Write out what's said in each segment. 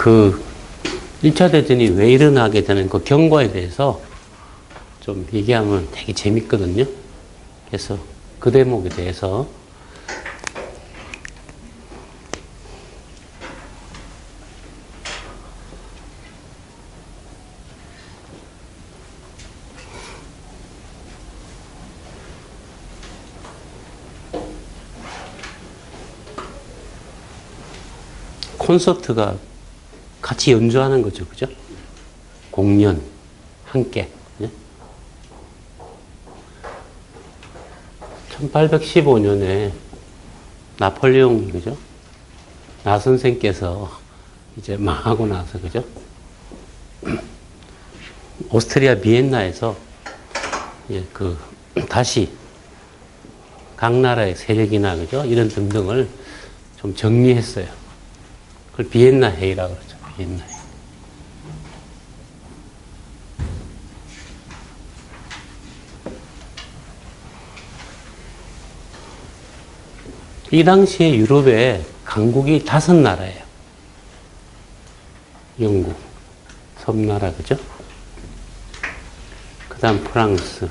그 1차 대전이 왜 일어나게 되는 그 경과에 대해서 좀 얘기하면 되게 재밌거든요. 그래서 그 대목에 대해서 콘서트가 같이 연주하는 거죠. 그죠? 공연, 함께. 예? 1815년에 나폴레옹이, 그죠? 나 선생께서 이제 망하고 나서, 그죠? 오스트리아 비엔나에서, 예, 다시 각 나라의 세력이나, 그죠? 이런 등등을 좀 정리했어요. 그걸 비엔나 회의라고 그러죠. 비엔나 회의. 이 당시에 유럽에 강국이 5나라예요. 영국, 섬나라, 그죠? 그 다음 프랑스,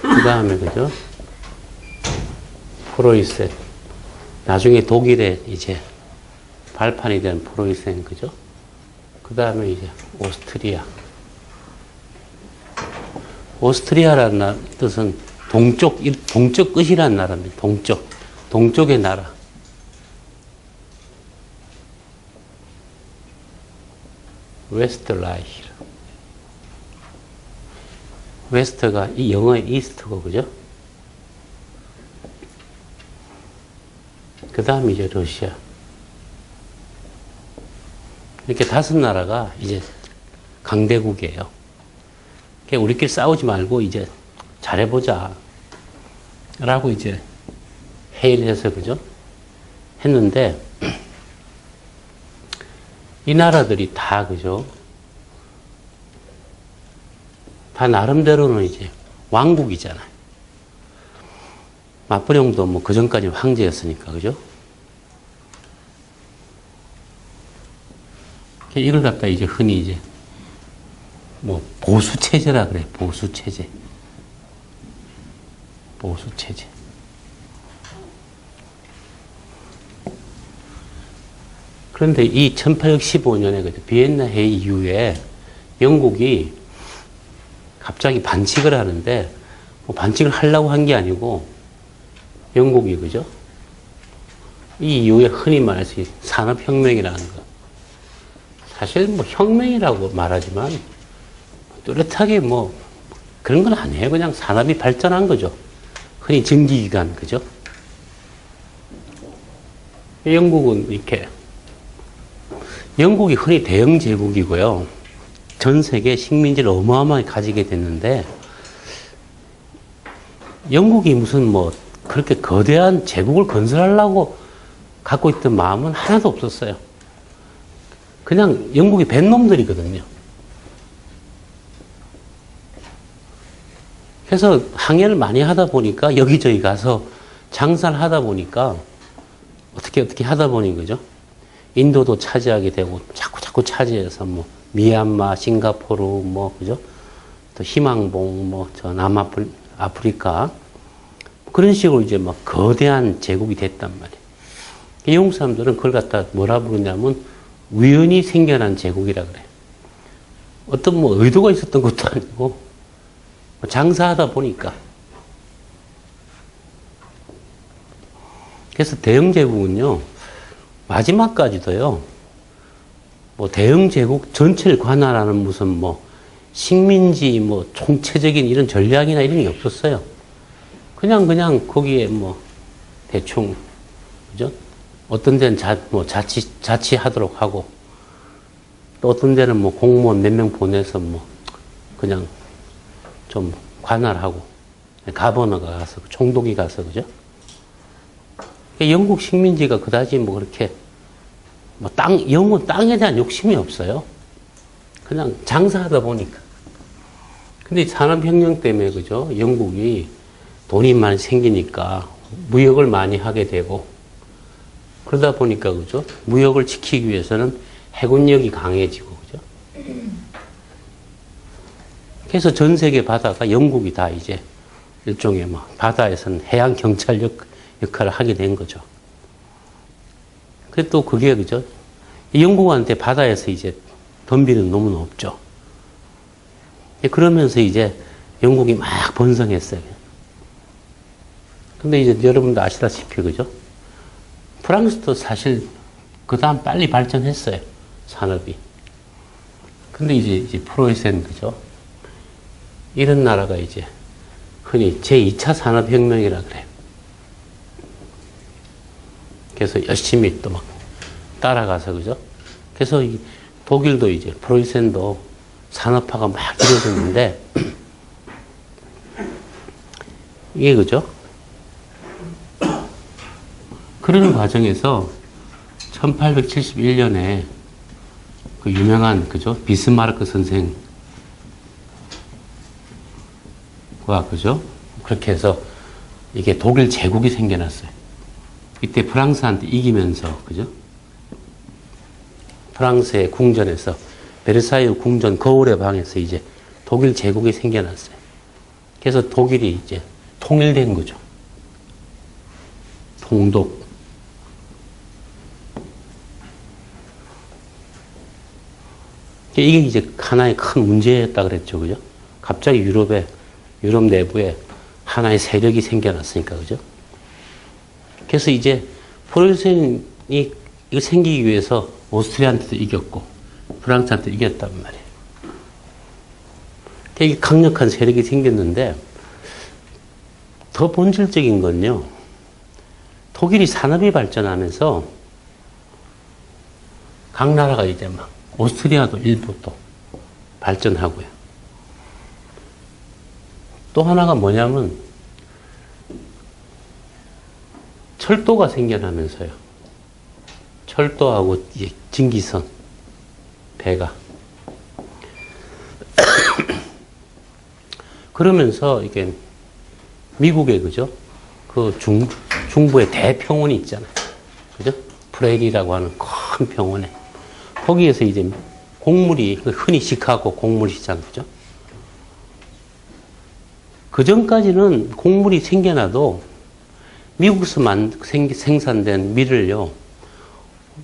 그 다음에, 그죠? 프로이센. 나중에 독일에 이제 발판이 된 프로이센, 그죠? 그 다음에 이제 오스트리아. 오스트리아라는 뜻은 동쪽 끝이라는 나라입니다. 동쪽의 나라. 웨스트라이히. 웨스트가 이 영어의 이스트고, 그죠? 그 다음에 이제 러시아. 이렇게 5나라가 이제 강대국이에요. 그러니까 우리끼리 싸우지 말고 이제 잘해보자. 라고 이제 회의를 해서, 그죠? 했는데, 이 나라들이 다, 그죠? 다 나름대로는 이제 왕국이잖아요. 나폴레옹도 뭐 그전까지 황제였으니까, 그죠? 이걸 갖다 이제 흔히 이제 뭐 보수체제라 그래. 보수체제. 그런데 이 1815년에 그 비엔나 회의 이후에 영국이 갑자기 반칙을 하는데, 뭐 반칙을 하려고 한 게 아니고 영국이, 그죠? 이 이후에 흔히 말해서 산업혁명이라는 거. 사실 뭐 혁명이라고 말하지만 뚜렷하게 뭐 그런 건 아니에요. 그냥 산업이 발전한 거죠. 흔히 증기기관, 그죠? 영국은 이렇게, 영국이 흔히 대영 제국이고요. 전 세계 식민지를 어마어마하게 가지게 됐는데, 영국이 무슨 뭐 그렇게 거대한 제국을 건설하려고 갖고 있던 마음은 하나도 없었어요. 그냥 영국이 뱃놈들이거든요. 그래서 항해를 많이 하다 보니까 여기저기 가서 장사를 하다 보니까 어떻게 하다 보니, 그죠? 인도도 차지하게 되고 자꾸 차지해서 뭐 미얀마, 싱가포르 뭐, 그죠? 또 희망봉 뭐 저 남아프리카 그런 식으로 이제 막 거대한 제국이 됐단 말이에요. 영국 사람들은 그걸 갖다 뭐라 부르냐면 우연히 생겨난 제국이라 그래요. 어떤 뭐 의도가 있었던 것도 아니고 장사하다 보니까. 그래서 대영 제국은요, 마지막까지도요, 뭐 대영 제국 전체를 관할하는 무슨 뭐 식민지 뭐 총체적인 이런 전략이나 이런 게 없었어요. 그냥 거기에 뭐 대충, 그죠? 어떤 데는 자치하도록 하고, 또 어떤 데는 뭐 공무원 몇 명 보내서 뭐 그냥 좀 관할하고, 가버너가 가서, 총독이 가서, 그죠? 영국 식민지가 그다지 뭐 그렇게 뭐 영국 땅에 대한 욕심이 없어요. 그냥 장사하다 보니까. 근데 산업혁명 때문에, 그죠? 영국이 돈이 많이 생기니까 무역을 많이 하게 되고, 그러다 보니까, 그죠? 무역을 지키기 위해서는 해군력이 강해지고, 그죠? 그래서 전 세계 바다가 영국이 다 이제 일종의 뭐 바다에서는 해양 경찰력 역할을 하게 된 거죠. 그래 또 그게, 그죠? 영국한테 바다에서 이제 덤비는 놈은 없죠. 그러면서 이제 영국이 막 번성했어요. 근데 이제 여러분도 아시다시피, 그죠? 프랑스도 사실 그 다음 빨리 발전했어요. 산업이. 근데 이제 프로이센, 그죠? 이런 나라가 이제 흔히 제2차 산업혁명이라 그래요. 그래서 열심히 또 막 따라가서, 그죠? 그래서 독일도 이제 프로이센도 산업화가 막 이루어졌는데, 이게, 그죠? 그런 과정에서 1871년에 그 유명한, 그죠? 비스마르크 선생과, 그죠? 그렇게 해서 이게 독일 제국이 생겨났어요. 이때 프랑스한테 이기면서, 그죠? 프랑스의 궁전에서, 베르사유 궁전 거울의 방에서 이제 독일 제국이 생겨났어요. 그래서 독일이 이제 통일된 거죠. 통독. 이게 이제 하나의 큰 문제였다 그랬죠. 그죠? 갑자기 유럽 내부에 하나의 세력이 생겨났으니까, 그죠? 그래서 이제 프로이센이 이거 생기기 위해서 오스트리아한테도 이겼고, 프랑스한테도 이겼단 말이에요. 되게 강력한 세력이 생겼는데, 더 본질적인 건요, 독일이 산업이 발전하면서 각 나라가 이제 막 오스트리아도 일부 또 발전하고요. 또 하나가 뭐냐면 철도가 생겨나면서요. 철도하고 이제 증기선, 배가. 그러면서 이게 미국의, 그죠? 그 중부의 대평원이 있잖아요. 그죠? 프레일이라고 하는 큰 평원에. 거기에서 이제 곡물이, 흔히 시카고 곡물시장, 그죠? 그 전까지는 곡물이 생겨나도 미국에서 생산된 밀을요,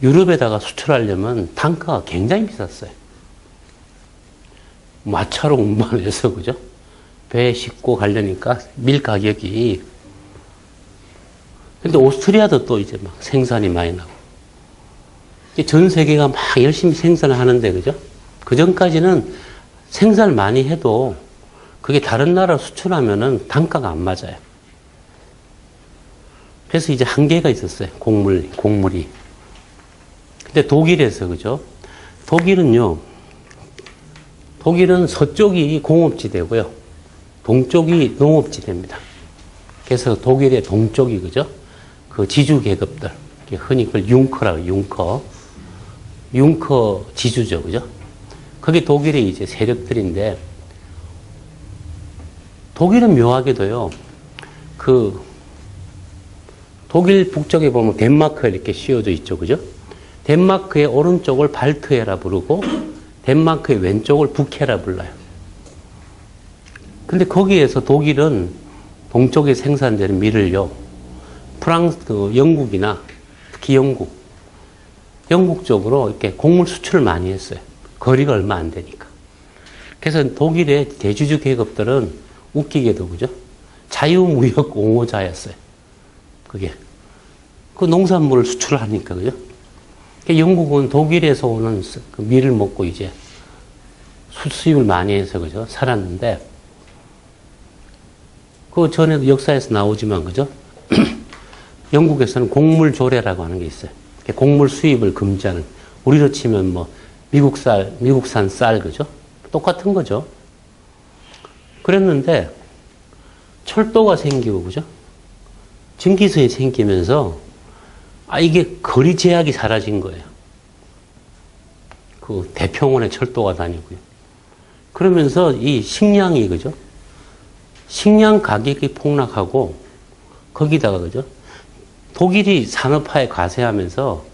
유럽에다가 수출하려면 단가가 굉장히 비쌌어요. 마차로 운반해서, 그죠? 배에 싣고 가려니까 밀 가격이. 근데 오스트리아도 또 이제 막 생산이 많이 나고. 전 세계가 막 열심히 생산을 하는데, 그죠? 그 전까지는 생산을 많이 해도 그게 다른 나라로 수출하면은 단가가 안 맞아요. 그래서 이제 한계가 있었어요. 곡물이. 근데 독일에서, 그죠? 독일은 서쪽이 공업지대고요. 동쪽이 농업지대입니다. 그래서 독일의 동쪽이, 그죠? 그 지주계급들. 흔히 그걸 융커라고, 융커 지주죠, 그죠? 그게 독일의 이제 세력들인데, 독일은 묘하게도요, 독일 북쪽에 보면 덴마크가 이렇게 씌워져 있죠, 그죠? 덴마크의 오른쪽을 발트해라 부르고, 덴마크의 왼쪽을 북해라 불러요. 근데 거기에서 독일은 동쪽에 생산되는 밀을요, 영국이나 특히 영국 쪽으로 이렇게 곡물 수출을 많이 했어요. 거리가 얼마 안 되니까. 그래서 독일의 대주주 계급들은 웃기게도, 그죠? 자유무역 옹호자였어요. 그게. 그 농산물을 수출을 하니까, 그죠? 영국은 독일에서 오는 그 밀을 먹고 이제 수입을 많이 해서, 그죠? 살았는데, 그 전에도 역사에서 나오지만, 그죠? 영국에서는 곡물조례라고 하는 게 있어요. 곡물 수입을 금지하는, 우리로 치면 뭐, 미국산 쌀, 그죠? 똑같은 거죠. 그랬는데, 철도가 생기고, 그죠? 증기선이 생기면서, 이게 거리 제약이 사라진 거예요. 그 대평원에 철도가 다니고요. 그러면서 이 식량이, 그죠? 식량 가격이 폭락하고, 거기다가, 그죠? 독일이 산업화에 과세하면서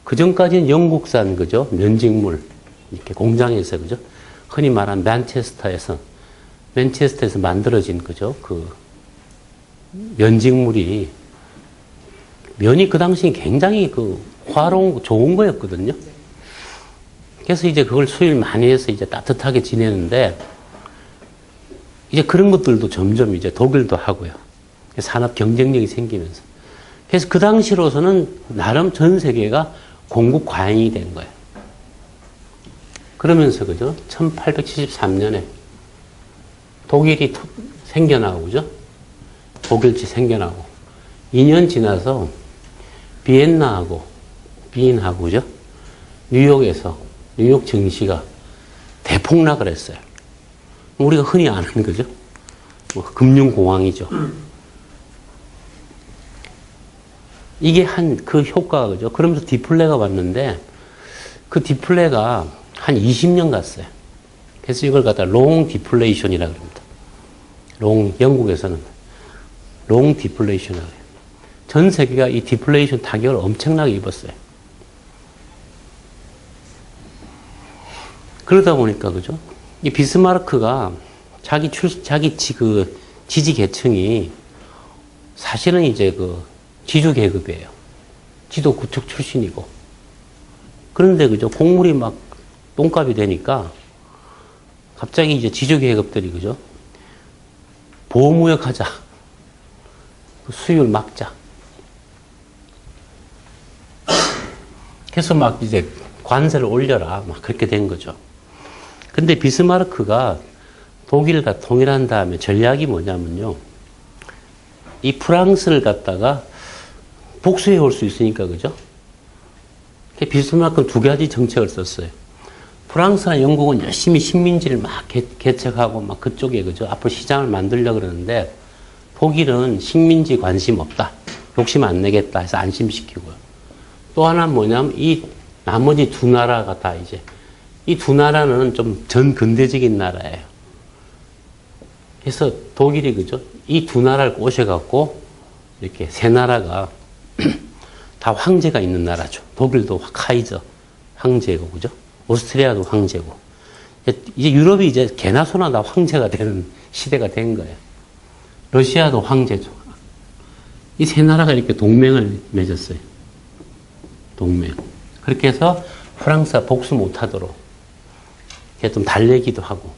그 전까지는 영국산 그죠 면직물 이렇게 공장에서 그죠 흔히 말하는 맨체스터에서 만들어진 그죠 그 면직물이 면이 그 당시 굉장히 그 화로운 좋은 거였거든요. 그래서 이제 그걸 수입 많이 해서 이제 따뜻하게 지내는데 이제 그런 것들도 점점 이제 독일도 하고요. 산업 경쟁력이 생기면서. 그래서 그 당시로서는 나름 전 세계가 공급 과잉이 된 거예요. 그러면서 그죠? 1873년에 독일이 생겨나고 그죠? 독일치 생겨나고 2년 지나서 비엔나하고 빈하고 그죠? 뉴욕 증시가 대폭락을 했어요. 우리가 흔히 아는 거죠. 뭐 금융공황이죠. 이게 그 효과가 그죠. 그러면서 디플레가 왔는데 그 디플레가 한 20년 갔어요. 그래서 이걸 갖다 롱 디플레이션이라고 합니다. 영국에서는 롱 디플레이션이라고 해요. 전 세계가 이 디플레이션 타격을 엄청나게 입었어요. 그러다 보니까 그죠. 이 비스마르크가 자기 그 지지 계층이 사실은 이제 그 지주 계급이에요. 지도 구축 출신이고. 그런데 그죠. 곡물이 막 똥값이 되니까 갑자기 이제 지주 계급들이 그죠. 보호무역하자. 수입을 막자. 그래서 막 이제 관세를 올려라. 막 그렇게 된 거죠. 근데 비스마르크가 독일과 통일한 다음에 전략이 뭐냐면요. 이 프랑스를 갖다가 복수해 올 수 있으니까, 그죠? 비스마르크는 두 가지 정책을 썼어요. 프랑스나 영국은 열심히 식민지를 막 개척하고 막 그쪽에, 그죠? 앞으로 시장을 만들려고 그러는데 독일은 식민지 관심 없다. 욕심 안 내겠다 해서 안심시키고요. 또 하나는 뭐냐면 이 나머지 두 나라가 다 이제 이 두 나라는 좀 전근대적인 나라예요. 그래서 독일이 그죠? 이 두 나라를 꼬셔갖고 이렇게 세 나라가 다 황제가 있는 나라죠. 독일도 카이저 황제고 그죠? 오스트리아도 황제고 이제 유럽이 이제 개나 소나 다 황제가 되는 시대가 된 거예요. 러시아도 황제죠. 이 세 나라가 이렇게 동맹을 맺었어요. 동맹. 그렇게 해서 프랑스가 복수 못하도록 좀 달래기도 하고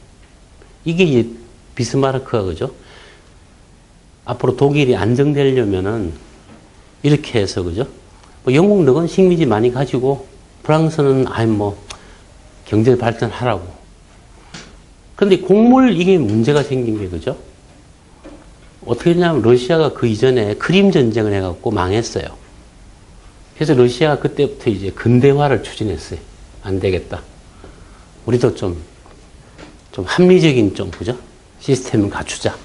이게 이제 비스마르크가 그죠? 앞으로 독일이 안정되려면은 이렇게 해서 그죠? 뭐 영국 너는 식민지 많이 가지고 프랑스는 아예 뭐 경제 발전하라고. 근데 곡물 이게 문제가 생긴 게 그죠? 어떻게 했냐면 러시아가 그 이전에 크림 전쟁을 해갖고 망했어요. 그래서 러시아가 그때부터 이제 근대화를 추진했어요. 안 되겠다. 우리도 좀 합리적인 그죠? 시스템을 갖추자.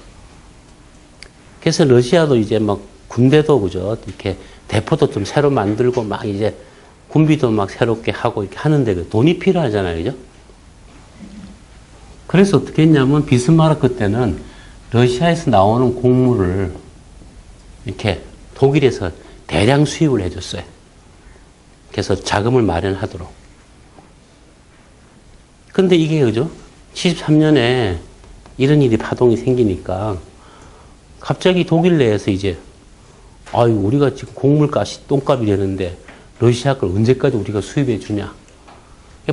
그래서 러시아도 이제 막 군대도 그죠? 이렇게 대포도 좀 새로 만들고 막 이제 군비도 막 새롭게 하고 이렇게 하는데 그 돈이 필요하잖아요. 그죠? 그래서 어떻게 했냐면 비스마르크 때는 러시아에서 나오는 곡물을 이렇게 독일에서 대량 수입을 해줬어요. 그래서 자금을 마련하도록. 근데 이게 그죠? 73년에 이런 일이 파동이 생기니까 갑자기 독일 내에서 이제 아유 우리가 지금 곡물값이 똥값이 되는데 러시아 걸 언제까지 우리가 수입해 주냐.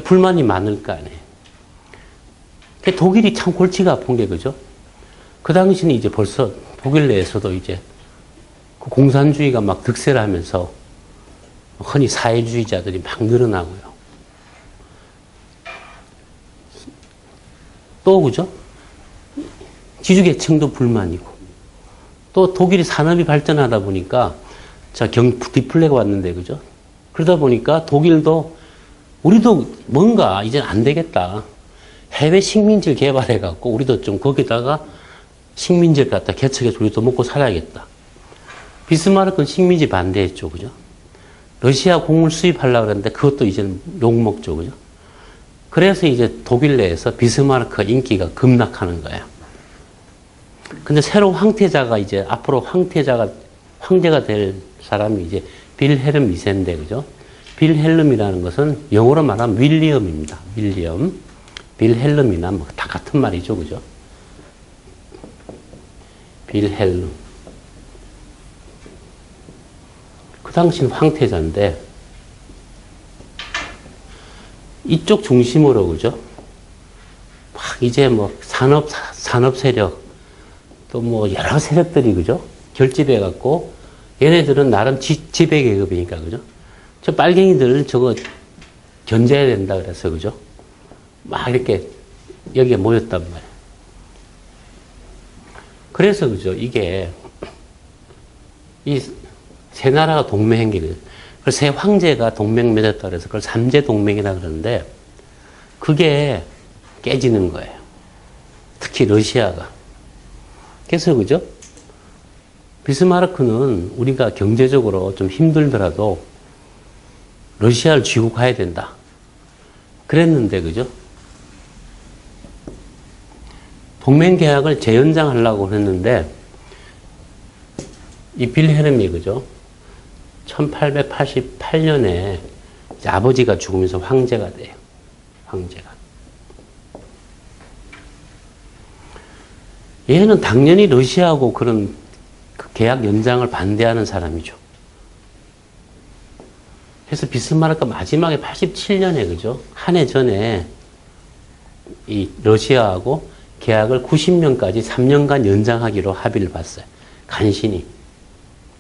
불만이 많을 거 아니에요. 독일이 참 골치가 아픈 게 그죠? 그 당시는 이제 벌써 독일 내에서도 이제 그 공산주의가 막 득세를 하면서 흔히 사회주의자들이 막 늘어나고요. 또 그죠? 지주계층도 불만이고 또 독일이 산업이 발전하다 보니까 디플레가 왔는데 그죠? 그러다 보니까 독일도 우리도 뭔가 이제 안 되겠다. 해외 식민지를 개발해 갖고 우리도 좀 거기다가 식민지를 갖다 개척해서 우리도 먹고 살아야겠다. 비스마르크는 식민지 반대했죠. 그죠? 러시아 곡물 수입하려고 그랬는데 그것도 이제는 욕먹죠. 그죠? 그래서 이제 독일 내에서 비스마르크가 인기가 급락하는 거예요. 근데 새로 황태자가 이제 앞으로 황제가 될 사람이 이제 빌헬름 2세인데, 그죠? 빌헬름이라는 것은 영어로 말하면 윌리엄입니다. 윌리엄. 빌헬름이나 뭐 다 같은 말이죠, 그죠? 빌헬름. 그 당시는 황태자인데, 이쪽 중심으로, 그죠? 막 이제 뭐 산업 세력, 또 뭐 여러 세력들이, 그죠? 결집해갖고, 얘네들은 나름 지배 계급이니까, 그죠? 저 빨갱이들 저거 견제해야 된다 그래서, 그죠? 막 이렇게 여기에 모였단 말이에요. 그래서, 그죠? 이게, 이 세 나라가 동맹행기거든요. 그래서 세 황제가 동맹 맺었다 그래서 그걸 삼제 동맹이라 그러는데, 그게 깨지는 거예요. 특히 러시아가. 그래서, 그죠? 비스마르크는 우리가 경제적으로 좀 힘들더라도 러시아를 쥐고 가야 된다. 그랬는데, 그죠? 동맹계약을 재연장하려고 했는데, 이 빌헬름이, 그죠? 1888년에 아버지가 죽으면서 황제가 돼요. 황제가. 얘는 당연히 러시아하고 그런 그 계약 연장을 반대하는 사람이죠. 그래서 비스마르크 마지막에 87년에, 그죠? 한 해 전에 이 러시아하고 계약을 90년까지 3년간 연장하기로 합의를 봤어요. 간신히.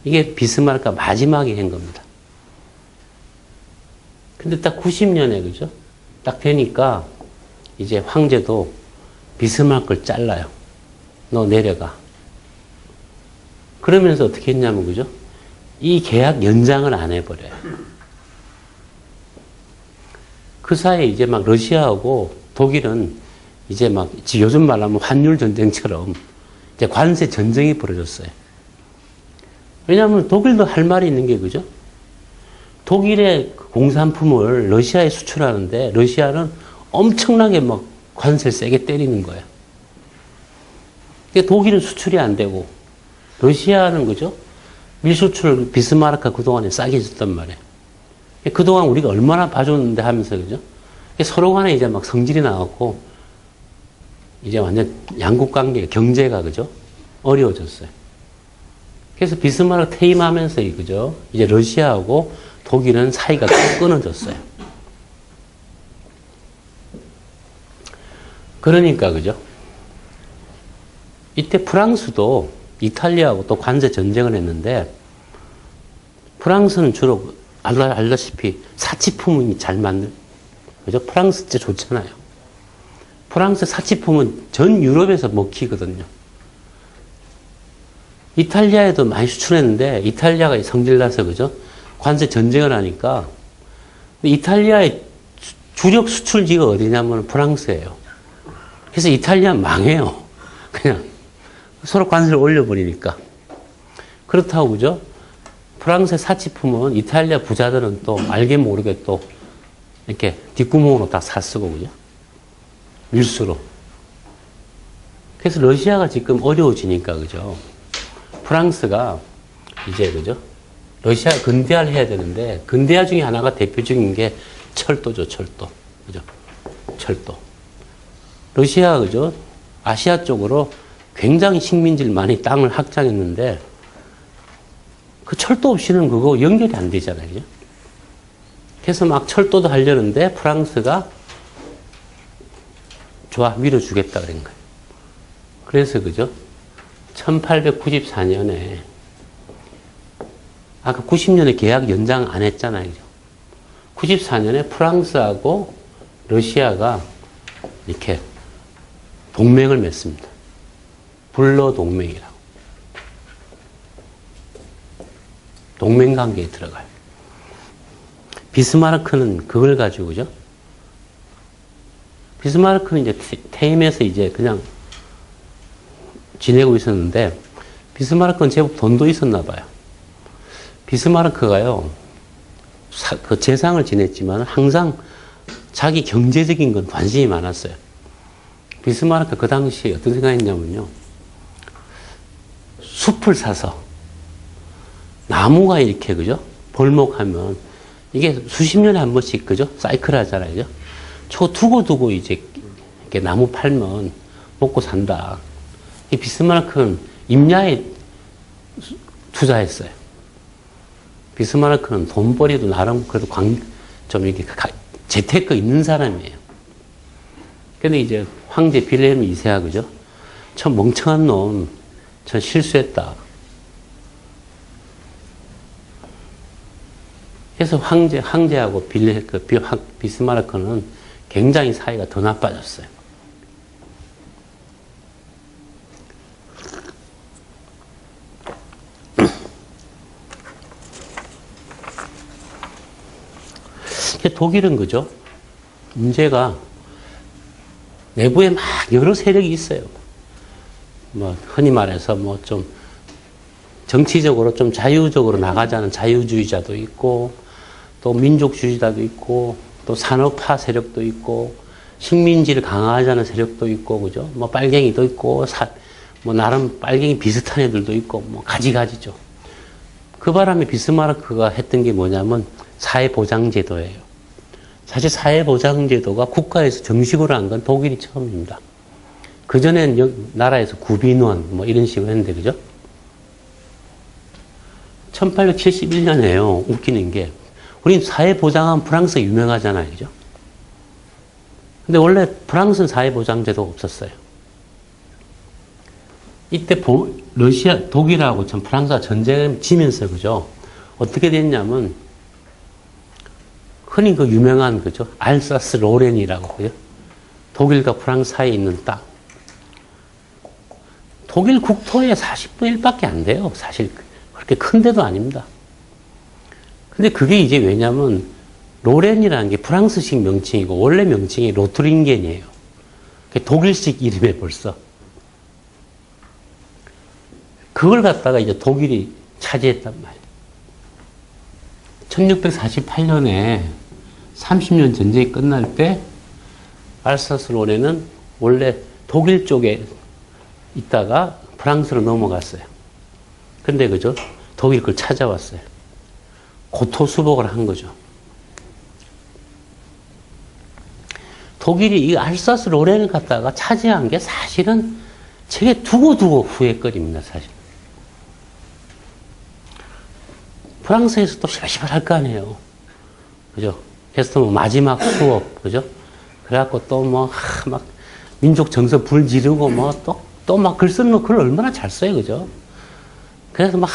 이게 비스마르크가 마지막에 한 겁니다. 근데 딱 90년에, 그죠? 딱 되니까 이제 황제도 비스마르크를 잘라요. 너 내려가. 그러면서 어떻게 했냐면, 그죠? 이 계약 연장을 안 해버려요. 그 사이에 이제 막 러시아하고 독일은 이제 막 요즘 말하면 환율 전쟁처럼 이제 관세 전쟁이 벌어졌어요. 왜냐하면 독일도 할 말이 있는 게, 그죠? 독일의 공산품을 러시아에 수출하는데 러시아는 엄청나게 막 관세를 세게 때리는 거예요. 그러니까 독일은 수출이 안 되고 러시아는, 그죠? 밀수출 비스마르크가 그동안에 싸게 줬단 말이에요. 그동안 우리가 얼마나 봐줬는데 하면서, 그죠? 서로 간에 이제 막 성질이 나왔고 이제 완전 양국 관계, 경제가, 그죠? 어려워졌어요. 그래서 비스마르크 퇴임하면서, 그죠? 이제 러시아하고 독일은 사이가 끊어졌어요. 그러니까, 그죠? 이때 프랑스도 이탈리아하고 또 관세 전쟁을 했는데, 프랑스는 주로 알다시피 사치품이 잘 만든, 그죠? 프랑스 진짜 좋잖아요. 프랑스 사치품은 전 유럽에서 먹히거든요. 이탈리아에도 많이 수출했는데 이탈리아가 성질나서, 그죠? 관세 전쟁을 하니까 이탈리아의 주력 수출지가 어디냐면 프랑스예요. 그래서 이탈리아 망해요. 그냥 서로 관세를 올려버리니까. 그렇다고, 그죠? 프랑스의 사치품은 이탈리아 부자들은 또 알게 모르게 또 이렇게 뒷구멍으로 다 샀쓰고, 그죠? 밀수로. 그래서 러시아가 지금 어려워지니까, 그죠? 프랑스가 이제, 그죠? 러시아 근대화를 해야 되는데, 근대화 중에 하나가 대표적인 게 철도죠, 철도. 그죠? 철도. 러시아, 그죠? 아시아 쪽으로 굉장히 식민지를 많이 땅을 확장했는데, 그 철도 없이는 그거 연결이 안 되잖아요. 그죠? 그래서 막 철도도 하려는데, 프랑스가 좋아, 밀어주겠다 그런 거예요. 그래서, 그죠? 1894년에, 아까 90년에 계약 연장 안 했잖아요. 94년에 프랑스하고 러시아가 이렇게 동맹을 맺습니다. 불러 동맹이라고. 동맹 관계에 들어가요. 비스마르크는 그걸 가지고, 그죠? 비스마르크는 이제 퇴임해서 이제 그냥 지내고 있었는데, 비스마르크는 제법 돈도 있었나 봐요. 비스마르크가요, 그 재상을 지냈지만 항상 자기 경제적인 건 관심이 많았어요. 비스마르크 그 당시에 어떤 생각했냐면요, 숲을 사서 나무가 이렇게, 그죠? 벌목하면 이게 수십 년에 한 번씩, 그죠? 사이클 하잖아요. 그죠? 두고두고 이제 이렇게 나무 팔면 먹고 산다. 이 비스마르크는 임야에 투자했어요. 비스마르크는 돈벌이도 나름 그래도 좀 이렇게 재테크 있는 사람이에요. 근데 이제 황제 빌헬름 2세가, 그죠? 저 멍청한 놈, 저 실수했다. 그래서 황제하고 비스마르크는 굉장히 사이가 더 나빠졌어요. 독일은, 그죠? 문제가 내부에 막 여러 세력이 있어요. 뭐 흔히 말해서 뭐 좀 정치적으로 좀 자유적으로 나가자는 자유주의자도 있고, 또 민족주의자도 있고, 또 산업화 세력도 있고, 식민지를 강화하자는 세력도 있고, 그죠? 뭐 빨갱이도 있고, 뭐 나름 빨갱이 비슷한 애들도 있고, 뭐 가지가지죠. 그 바람에 비스마르크가 했던 게 뭐냐면 사회보장제도예요. 사실 사회보장제도가 국가에서 정식으로 한 건 독일이 처음입니다. 그전엔 나라에서 구빈원 뭐 이런 식으로 했는데, 그죠? 1871년에요. 웃기는 게, 우린 사회보장하면 프랑스 유명하잖아요. 그죠? 근데 원래 프랑스는 사회보장제도가 없었어요. 이때 독일하고 참 프랑스가 전쟁을 지면서, 그죠? 어떻게 됐냐면, 흔히 그 유명한, 그죠? 알사스 로렌이라고, 그죠? 독일과 프랑스 사이에 있는 땅. 독일 국토의 40분의 1밖에 안 돼요. 사실 그렇게 큰 데도 아닙니다. 근데 그게 이제 왜냐면 로렌이라는 게 프랑스식 명칭이고 원래 명칭이 로트링겐이에요. 독일식 이름에 벌써. 그걸 갖다가 이제 독일이 차지했단 말이에요. 1648년에 30년 전쟁이 끝날 때 알사스 로렌은 원래 독일 쪽에 있다가 프랑스로 넘어갔어요. 근데, 그죠? 독일 걸 찾아왔어요. 고토수복을 한 거죠. 독일이 이 알사스 로렌을 갖다가 차지한 게 사실은 되게 두고두고 후회거리입니다, 사실. 프랑스에서 또 시발시발 할 거 아니에요. 그죠? 그래서 또 뭐 마지막 수업, 그죠? 그래갖고 또 뭐, 막, 민족 정서 불 지르고 뭐, 또 막 글 쓰는 거, 글 얼마나 잘 써요, 그죠? 그래서 막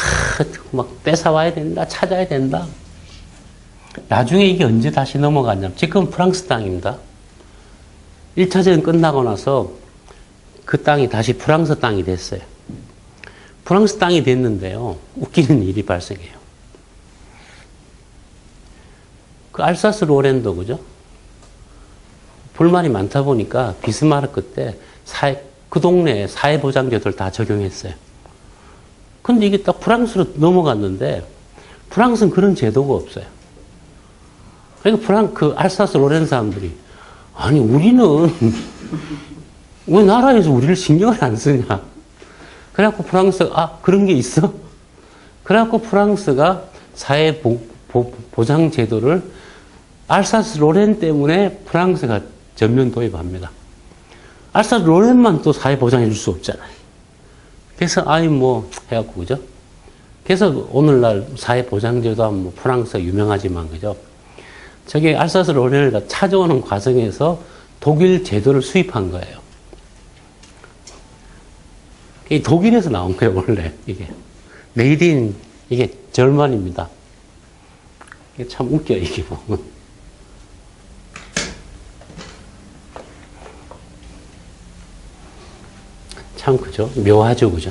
뺏어와야 된다, 찾아야 된다. 나중에 이게 언제 다시 넘어갔냐면, 지금 프랑스 땅입니다. 1차전 끝나고 나서 그 땅이 다시 프랑스 땅이 됐어요. 프랑스 땅이 됐는데요, 웃기는 일이 발생해요. 그 알사스 로렌도, 그죠? 불만이 많다 보니까 비스마르크 때 그 동네에 사회보장제도를 다 적용했어요. 근데 이게 딱 프랑스로 넘어갔는데, 프랑스는 그런 제도가 없어요. 그러니까 그 알사스 로렌 사람들이, 아니, 우리는 왜 나라에서 우리를 신경을 안 쓰냐. 그래갖고 프랑스가, 그런 게 있어? 그래갖고 프랑스가 사회보장제도를 알사스 로렌 때문에 프랑스가 전면 도입합니다. 알사스 로렌만 또 사회보장해 줄 수 없잖아요. 그래서 해갖고, 그죠? 그래서 오늘날 사회보장제도 하면 뭐 프랑스가 유명하지만, 그죠? 저게 알사스 로렌을 찾아오는 과정에서 독일 제도를 수입한 거예요. 이게 독일에서 나온 거예요, 원래. 이게. 메이드인, 이게 절만입니다. 이게 참 웃겨요, 이게 보면. 참, 그죠? 묘하죠, 그죠?